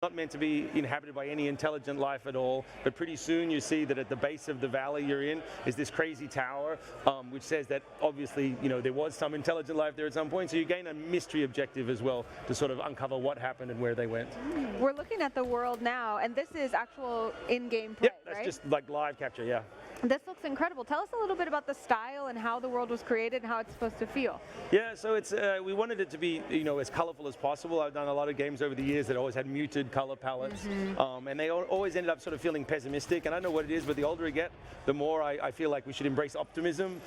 not meant to be inhabited by any intelligent life at all, but pretty soon you see that at the base of the valley you're in is this crazy tower, which says that obviously, there was some intelligent life there at some point, so you gain a mystery objective as well to sort of uncover what happened and where they went. We're looking at the world now, and this is actual in-game play, Yep, that's right? just like live capture, yeah. This looks incredible. Tell us a little bit about the style and how the world was created and how it's supposed to feel. Yeah, so it's we wanted it to be as colorful as possible. I've done a lot of games over the years that always had muted color palettes, and they always ended up sort of feeling pessimistic. And I don't know what it is, but the older I get, the more I feel like we should embrace optimism.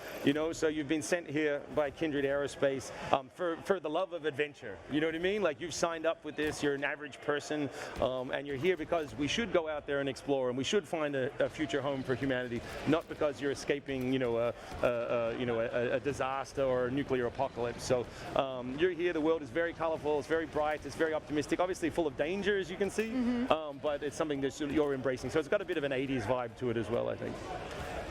So you've been sent here by Kindred Aerospace for the love of adventure. You know what I mean? Like you've signed up with this. You're an average person, and you're here because we should go out there and explore, and we should find a future home for humanity. Not because you're escaping, a disaster or a nuclear apocalypse. So you're here. The world is very colorful. It's very bright. It's very optimistic. Obviously full of danger, as you can see. But it's something that you're embracing. So it's got a bit of an 80s vibe to it as well, I think.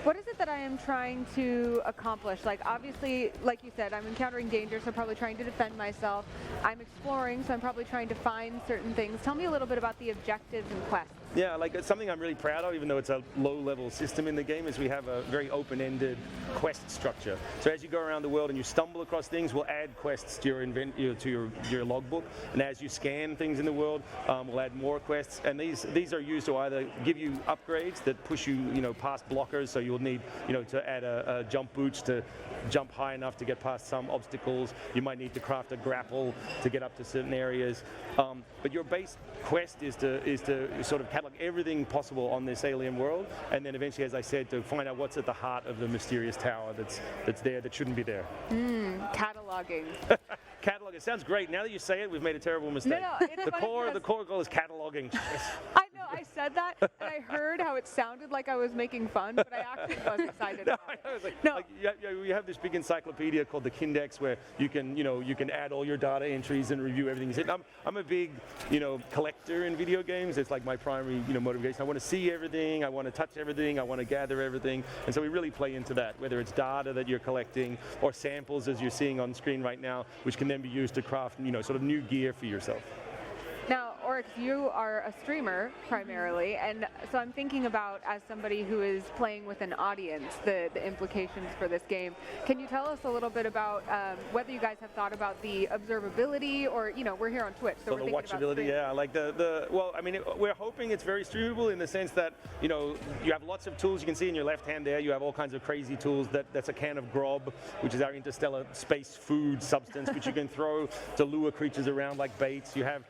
What is it that I am trying to accomplish? Like obviously, like you said, I'm encountering danger, so I'm probably trying to defend myself. I'm exploring, so I'm probably trying to find certain things. Tell me a little bit about the objectives and quests. Yeah, like it's something I'm really proud of, even though it's a low-level system in the game, is we have a very open-ended quest structure. So as you go around the world and you stumble across things, we'll add quests to your logbook, and as you scan things in the world, we'll add more quests. And these are used to either give you upgrades that push you, past blockers. So you'll need, to add a jump boots to jump high enough to get past some obstacles. You might need to craft a grapple to get up to certain areas. But your base quest is to sort of catalog everything possible on this alien world, and then eventually, as I said, to find out what's at the heart of the mysterious tower that's there that shouldn't be there. Cataloging. Catalog. It sounds great. Now that you say it, we've made a terrible mistake. No, it's the core goal is cataloging. I know. I said that, and I heard how it sounded like I was making fun, but I actually was excited about it. We have this big encyclopedia called the Kindex, where you can add all your data entries and review everything. I'm a big collector in video games. It's like my primary motivation. I want to see everything. I want to touch everything. I want to gather everything. And so we really play into that, whether it's data that you're collecting or samples, as you're seeing on screen right now, which can then be used to craft sort of new gear for yourself. Now, Oryx, you are a streamer primarily, and so I'm thinking about, as somebody who is playing with an audience, the implications for this game. Can you tell us a little bit about whether you guys have thought about the observability, or we're here on Twitch, so we're the thinking watchability, yeah, like well, I mean, we're hoping it's very streamable in the sense that you have lots of tools. You can see in your left hand there, you have all kinds of crazy tools. That's a can of Grob, which is our interstellar space food substance, which you can throw to lure creatures around like baits. You have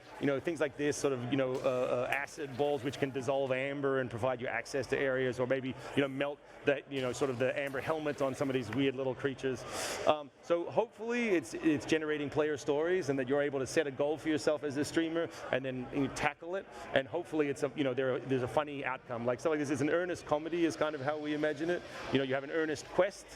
things like this, sort of acid balls which can dissolve amber and provide you access to areas, or maybe melt that sort of the amber helmet on some of these weird little creatures. So hopefully it's generating player stories, and that you're able to set a goal for yourself as a streamer and then tackle it, and hopefully it's there's a funny outcome. Like something like this is an earnest comedy is kind of how we imagine it. You have an earnest quest,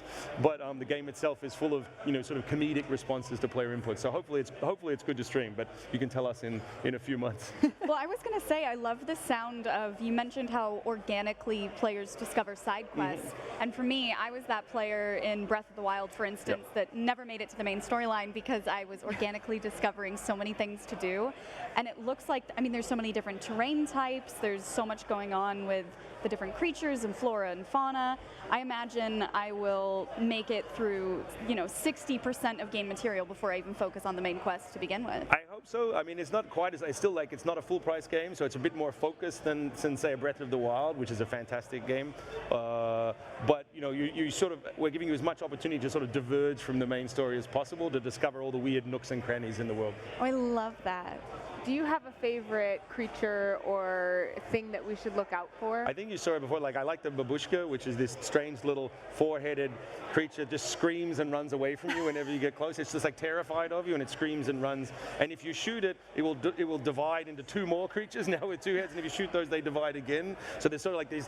but the game itself is full of sort of comedic responses to player input. So hopefully it's good to stream, but you can tell us in a few months. Well, I was going to say, I love the sound of, you mentioned how organically players discover side quests, and for me, I was that player in Breath of the Wild, for instance, that never made it to the main storyline because I was organically discovering so many things to do, and it looks like, I mean, there's so many different terrain types, there's so much going on with the different creatures and flora and fauna. I imagine I will make it through, 60% of game material before I even focus on the main quest to begin with. I hope so. I mean, it's not quite as, it's not a full price game, so it's a bit more focused than say Breath of the Wild, which is a fantastic game. But you sort of, we're giving you as much opportunity to sort of diverge from the main story as possible to discover all the weird nooks and crannies in the world. Oh, I love that. Do you have a favorite creature or thing that we should look out for? I think you saw it before. Like, I like the babushka, which is this strange little four-headed creature, just screams and runs away from you whenever you get close. It's just like terrified of you, and it screams and runs. And if you shoot it, it will divide into two more creatures now with two heads. And if you shoot those, they divide again. So there's sort of like these